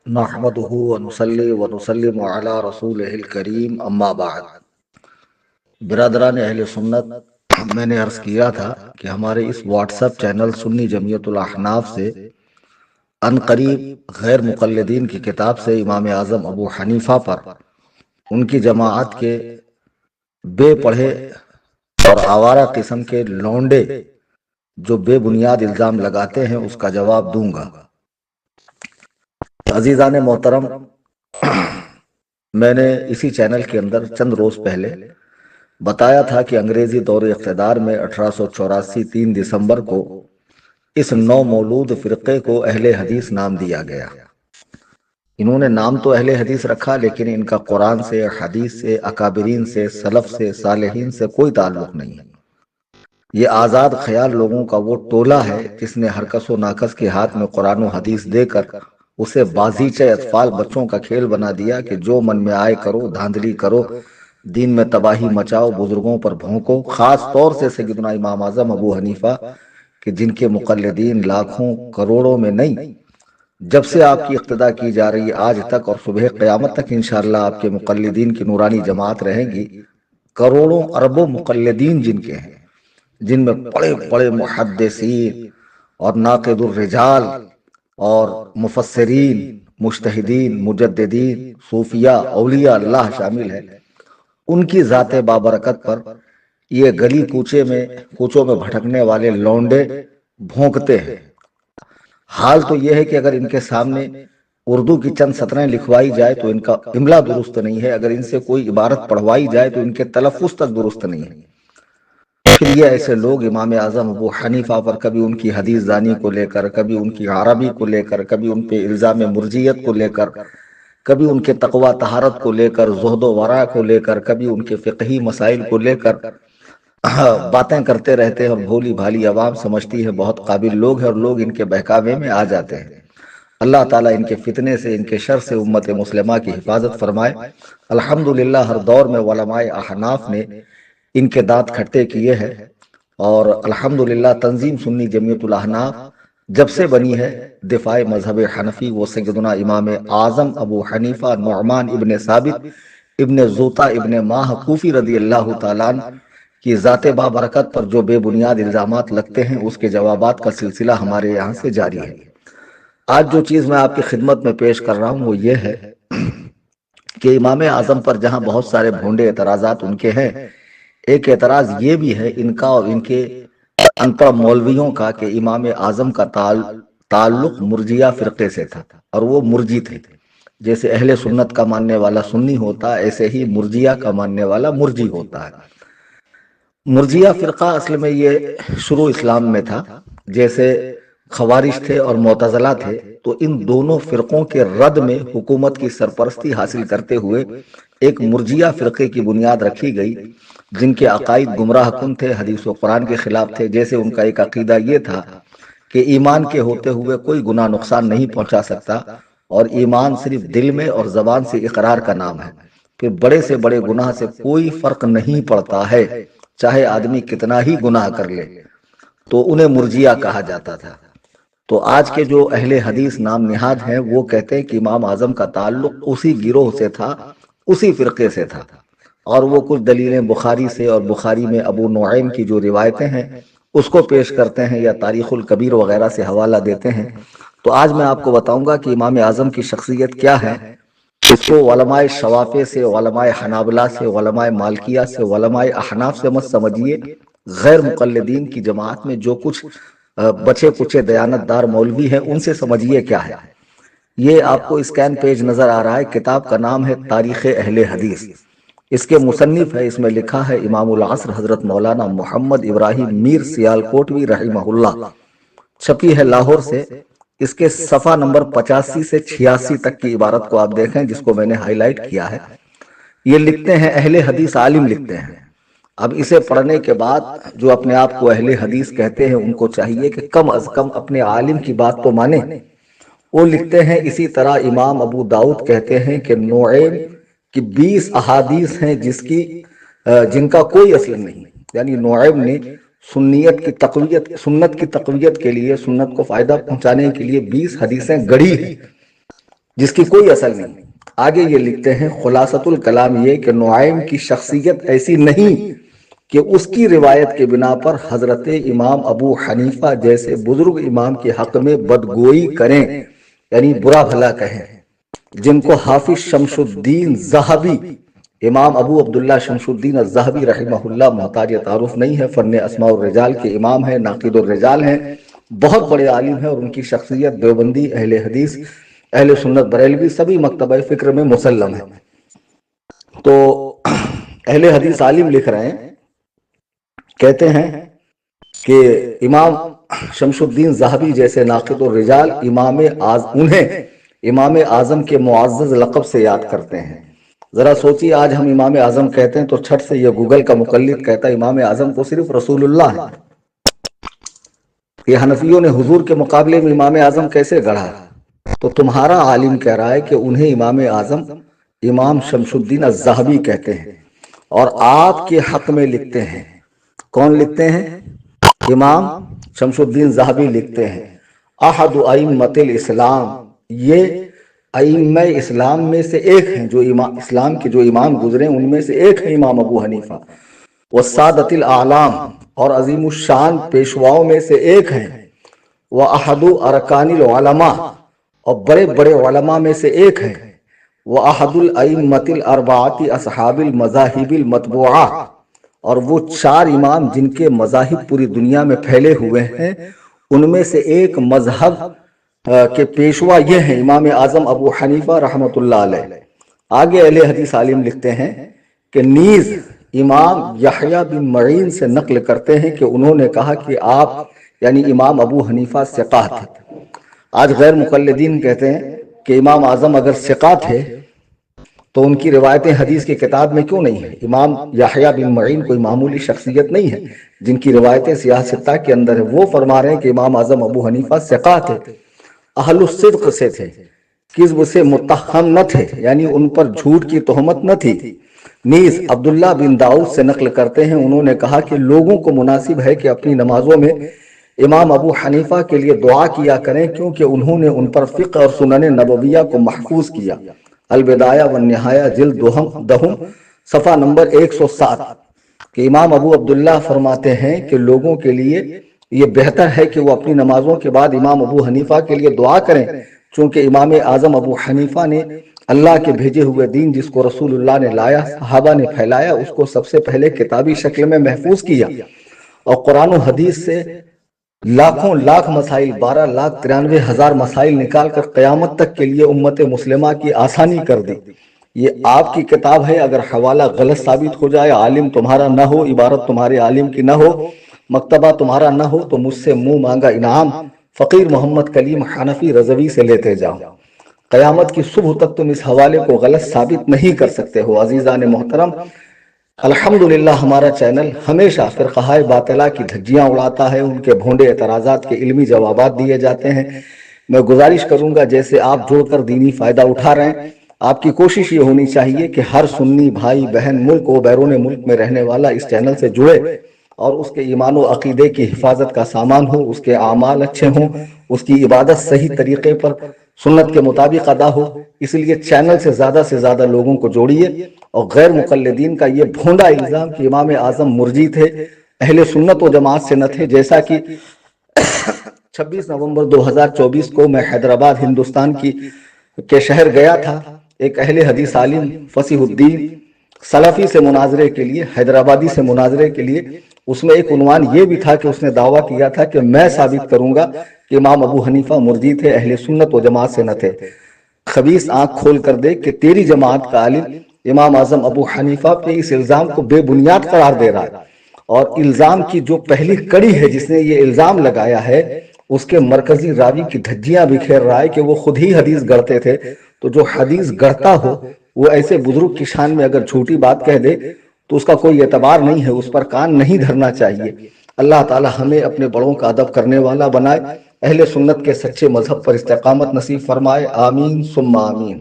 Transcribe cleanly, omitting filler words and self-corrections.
نحمدہ ونصلی ونسلم علی رسولہ الکریم اما بعد۔ برادران اہل سنت، میں نے عرض کیا تھا کہ ہمارے اس واٹس ایپ چینل سنی جمعیت الاحناف سے ان قریب غیر مقلدین کی کتاب سے امام اعظم ابو حنیفہ پر ان کی جماعت کے بے پڑھے اور آوارہ قسم کے لونڈے جو بے بنیاد الزام لگاتے ہیں اس کا جواب دوں گا۔ عزیزان محترم، میں نے اسی چینل کے اندر چند روز پہلے بتایا تھا کہ انگریزی دور اقتدار میں 1884 3 دسمبر کو اس نو مولود فرقے کو اہل حدیث نام دیا گیا۔ انہوں نے نام تو اہل حدیث رکھا، لیکن ان کا قرآن سے، حدیث سے، اکابرین سے، سلف سے، صالحین سے کوئی تعلق نہیں ہے۔ یہ آزاد خیال لوگوں کا وہ ٹولہ ہے جس نے ہر کس و ناکس کے ہاتھ میں قرآن و حدیث دے کر اسے بازیچے اطفال بچوں کا کھیل بنا دیا کہ جو من میں آئے کرو، دھاندلی کرو، دین میں تباہی مچاؤ، بزرگوں پر بھونکو۔ خاص طور سے سیدنا امام اعظم ابو حنیفہ کہ جن کے مقلدین لاکھوں کروڑوں میں نہیں، جب سے آپ کی اقتدا کی جا رہی ہے آج تک اور صبح قیامت تک انشاءاللہ آپ کے مقلدین کی نورانی جماعت رہیں گی۔ کروڑوں اربوں مقلدین جن کے ہیں، جن میں بڑے بڑے محدثین اور ناقد الرجال اور مفسرین، مجتہدین، مجددین، صوفیاء، اولیاء اللہ شامل ہے، ان کی ذات بابرکت پر یہ گلی کوچوں میں بھٹکنے والے لونڈے بھونکتے ہیں۔ حال تو یہ ہے کہ اگر ان کے سامنے اردو کی چند سطریں لکھوائی جائے تو ان کا املا درست نہیں ہے، اگر ان سے کوئی عبارت پڑھوائی جائے تو ان کے تلفظ تک درست نہیں ہے۔ پھر یہ ایسے لوگ امام اعظم ابو حنیفہ پر کبھی ان کی حدیث دانی کو لے کر، کبھی ان کی عربی کو لے کر، کبھی ان پہ الزام مرجیت کو لے کر، کبھی ان کے تقوی طہارت کو لے کر، زہد و ورع کو لے کر، کبھی ان کے فقہی مسائل کو لے کر باتیں کرتے رہتے ہیں، اور بھولی بھالی عوام سمجھتی ہے بہت قابل لوگ ہیں، اور لوگ ان کے بہکاوے میں آ جاتے ہیں۔ اللہ تعالیٰ ان کے فتنے سے، ان کے شر سے امت مسلمہ کی حفاظت فرمائے۔ الحمدللہ ہر دور میں علماء احناف نے ان کے دانت کھٹے کیے ہیں، اور الحمدللہ تنظیم سنی جمعیت الاحناف جب سے بنی ہے دفاع مذہب حنفی وہ سیدنا امام اعظم ابو حنیفہ نعمان ابن ثابت ابن زوطا ابن ماہ کوفی رضی اللہ تعالیٰ عنہ کی ذات بابرکت پر جو بے بنیاد الزامات لگتے ہیں اس کے جوابات کا سلسلہ ہمارے یہاں سے جاری ہے۔ آج جو چیز میں آپ کی خدمت میں پیش کر رہا ہوں وہ یہ ہے کہ امام اعظم پر جہاں بہت سارے بھونڈے اعتراضات ان کے ہیں، ایک اعتراض یہ بھی ہے ان کا اور ان کے ان پڑھ مولویوں کا کہ امام اعظم کا تعلق مرجیہ فرقے سے تھا، اور وہ مرجی تھے۔ جیسے اہل سنت کا ماننے والا سنی ہوتا ہے، ایسے ہی مرجیہ کا ماننے والا مرجی ہوتا ہے۔ مرجیہ فرقہ اصل میں یہ شروع اسلام میں تھا، جیسے خوارج تھے اور معتزلہ تھے، تو ان دونوں فرقوں کے رد میں حکومت کی سرپرستی حاصل کرتے ہوئے ایک مرجیہ فرقے کی بنیاد رکھی گئی، جن کے عقائد گمراہ کن تھے، حدیث و قرآن کے خلاف تھے۔ جیسے ان کا ایک عقیدہ یہ تھا کہ ایمان کے ہوتے ہوئے کوئی گناہ نقصان نہیں پہنچا سکتا، اور ایمان صرف دل میں اور زبان سے اقرار کا نام ہے، پھر بڑے سے بڑے گناہ سے کوئی فرق نہیں پڑتا ہے، چاہے آدمی کتنا ہی گناہ کر لے، تو انہیں مرجیہ کہا جاتا تھا۔ تو آج کے جو اہل حدیث نام نہاد ہیں وہ کہتے ہیں کہ امام اعظم کا تعلق اسی گروہ سے تھا، اسی فرقے سے تھا، اور وہ کچھ دلیلیں بخاری سے اور بخاری میں ابو نعیم کی جو روایتیں ہیں اس کو پیش کرتے ہیں، یا تاریخ الکبیر وغیرہ سے حوالہ دیتے ہیں۔ تو آج میں آپ کو بتاؤں گا کہ امام اعظم کی شخصیت کیا ہے۔ اس کو علماء شوافع سے، علماء حنابلہ سے، علماء مالکیہ سے، علماء احناف سے مت سمجھیے، غیر مقلدین کی جماعت میں جو کچھ بچے کچے دیانت دار مولوی ہیں ان سے سمجھیے کیا ہے۔ یہ آپ کو اسکین پیج نظر آ رہا ہے، کتاب کا نام ہے تاریخ اہل حدیث۔ اس کے مصنف ہے، اس میں لکھا ہے امام العصر حضرت مولانا محمد ابراہیم میر سیالکوٹوی رحمہ اللہ، چھپی ہے لاہور سے۔ اس کے صفحہ نمبر 85 سے 86 تک کی عبارت کو آپ دیکھیں، جس کو میں نے ہائی لائٹ کیا ہے۔ یہ لکھتے ہیں اہل حدیث عالم لکھتے ہیں۔ اب اسے پڑھنے کے بعد جو اپنے آپ کو اہل حدیث کہتے ہیں ان کو چاہیے کہ کم از کم اپنے عالم کی بات تو مانیں۔ وہ لکھتے ہیں اسی طرح امام ابو داؤد کہتے ہیں کہ نعیم کی 20 احادیث ہیں جن کا کوئی اصل نہیں، یعنی نعیم نے سنت کی تقویت کے لیے، سنت کو فائدہ پہنچانے کے لیے 20 حدیثیں گڑھی ہیں، جس کی کوئی اصل نہیں۔ آگے یہ لکھتے ہیں خلاصۃ الکلام یہ کہ نعیم کی شخصیت ایسی نہیں کہ اس کی روایت کے بنا پر حضرت امام ابو حنیفہ جیسے بزرگ امام کے حق میں بدگوئی کریں، یعنی برا بھلا کہیں، جن کو حافظ شمس الدین ذہبی، امام ابو عبداللہ شمس الدین الذہبی رحمہ اللہ محتاج تعارف نہیں ہے، فن اسماء الرجال کے امام ہیں، ناقد الرجال ہیں، بہت بڑے عالم ہیں، اور ان کی شخصیت دیوبندی، اہل حدیث، اہل سنت بریلوی سبھی مکتبہ فکر میں مسلم ہے۔ تو اہل حدیث عالم لکھ رہے ہیں، کہتے ہیں کہ امام شمس الدین ذہبی جیسے ناقد الرجال انہیں امام اعظم کے معزز لقب سے یاد کرتے ہیں۔ ذرا سوچیے، آج ہم امام اعظم کہتے ہیں تو چھٹ سے یہ گوگل کا مقلد کہتا ہے امام اعظم کو صرف رسول اللہ ہے۔ یہ حنفیوں نے حضور کے مقابلے میں امام اعظم کیسے گڑھا؟ تو تمہارا عالم کہہ رہا ہے کہ انہیں امام اعظم امام شمس الدین الذہبی کہتے ہیں، اور آپ کے حق میں لکھتے ہیں۔ کون لکھتے ہیں؟ امام شمس الدین ذہبی لکھتے ہیں احد ائمۃ الاسلام، یہ ائمہ اسلام میں سے ایک ہیں، جو اسلام کے جو امام گزرے ان میں سے ایک ہیں امام ابو حنیفہ، والسادۃ الاعلام، اور عظیم الشان پیشواؤں میں سے ایک ہیں، وأحد ارکان العلماء، اور بڑے بڑے علماء میں سے ایک ہیں، وأحد الائمۃ الاربعۃ اصحاب المذاہب المتبوعہ، اور وہ چار امام جن کے مذاہب پوری دنیا میں پھیلے ہوئے ہیں، ان میں سے ایک مذہب کے پیشوا یہ ہیں امام اعظم ابو حنیفہ رحمۃ اللہ علیہ۔ آگے اہل حدیث عالم لکھتے ہیں کہ نیز امام یحییٰ بن معین سے نقل کرتے ہیں کہ انہوں نے کہا کہ آپ یعنی امام ابو حنیفہ ثقہ تھے۔ آج غیر مقلدین کہتے ہیں کہ امام اعظم اگر ثقہ تھے تو ان کی روایتیں حدیث کی کتاب میں کیوں نہیں ہیں؟ امام یحییٰ بن معین کوئی معمولی شخصیت نہیں ہے جن کی روایتیں سیاہ ستہ کے اندر ہیں۔ وہ فرما رہے ہیں کہ امام اعظم ابو حنیفہ ثقہ تھے، اہل الصدق سے تھے، کذب سے متہم نہ تھے، یعنی ان پر جھوٹ کی تہمت نہ تھی۔ نیز عبداللہ بن داؤد سے نقل کرتے ہیں، انہوں نے کہا کہ لوگوں کو مناسب ہے کہ اپنی نمازوں میں امام ابو حنیفہ کے لیے دعا کیا کریں، کیونکہ انہوں نے ان پر فقہ اور سنن نبویہ کو محفوظ کیا۔ البدایہ والنہایہ جلد دہم صفحہ نمبر 107 کہ امام ابو عبداللہ فرماتے ہیں کہ لوگوں کے لیے یہ بہتر ہے کہ وہ اپنی نمازوں کے بعد امام ابو حنیفہ کے لیے دعا کریں، چونکہ امام اعظم ابو حنیفہ نے اللہ کے بھیجے ہوئے دین جس کو رسول اللہ نے لایا، صحابہ نے پھیلایا، اس کو سب سے پہلے کتابی شکل میں محفوظ کیا، اور قرآن و حدیث سے لاکھوں لاکھ مسائل، 12,93,000 مسائل نکال کر قیامت تک کے لیے امت مسلمہ کی آسانی کر دی۔ یہ آپ کی کتاب ہے، اگر حوالہ غلط ثابت ہو جائے، عالم تمہارا نہ ہو، عبارت تمہارے عالم کی نہ ہو، مکتبہ تمہارا نہ ہو، تو مجھ سے منہ مانگا انعام فقیر محمد کلیم حنفی رضوی سے لیتے جاؤ۔ قیامت کی صبح تک تم اس حوالے کو غلط ثابت نہیں کر سکتے ہو۔ عزیزان محترم، الحمدللہ ہمارا چینل ہمیشہ فرقہ باطلہ کی دھجیاں اڑاتا ہے، ان کے بھونڈے اعتراضات کے علمی جوابات دیے جاتے ہیں۔ میں گزارش کروں گا جیسے آپ جوڑ کر دینی فائدہ اٹھا رہے ہیں، آپ کی کوشش یہ ہونی چاہیے کہ ہر سنی بھائی بہن ملک و بیرون ملک میں رہنے والا اس چینل سے جڑے اور اس کے ایمان و عقیدے کی حفاظت کا سامان ہو، اس کے اعمال اچھے ہوں، اس کی عبادت صحیح طریقے پر سنت کے مطابق ادا ہو۔ اس لیے چینل سے زیادہ لوگوں کو جوڑیے، اور غیر مقلدین کا یہ بھونڈا الزام کہ امام اعظم مرجی تھے، اہل سنت و جماعت سے نہ تھے، جیسا کہ 26 نومبر 2024 کو میں حیدرآباد ہندوستان کے شہر گیا تھا، ایک اہل حدیث عالم فصیح الدین سلفی سے مناظرے کے لیے، حیدرآبادی سے مناظرے کے لیے، اس میں ایک عنوان یہ بھی تھا کہ اس نے دعویٰ کیا تھا کہ میں ثابت کروں گا کہ امام ابو حنیفہ مرجی تھے، اہل سنت و جماعت سے نہ تھے۔ خبیث آنکھ کھول کر دیکھ کہ تیری جماعت کا عالم امام اعظم ابو حنیفہ پہ اس الزام کو بے بنیاد قرار دے رہا ہے، اور الزام کی جو پہلی کڑی ہے جس نے یہ الزام لگایا ہے، اس کے مرکزی راوی کی دھجیاں بکھیر رہا ہے کہ وہ خود ہی حدیث گڑھتے تھے۔ تو جو حدیث گڑھتا ہو وہ ایسے بزرگ کی شان میں اگر جھوٹی بات کہہ دے تو اس کا کوئی اعتبار نہیں ہے، اس پر کان نہیں دھرنا چاہیے۔ اللہ تعالی ہمیں اپنے بڑوں کا ادب کرنے والا بنائے، اہل سنت کے سچے مذہب پر استقامت نصیب فرمائے، آمین ثم آمین۔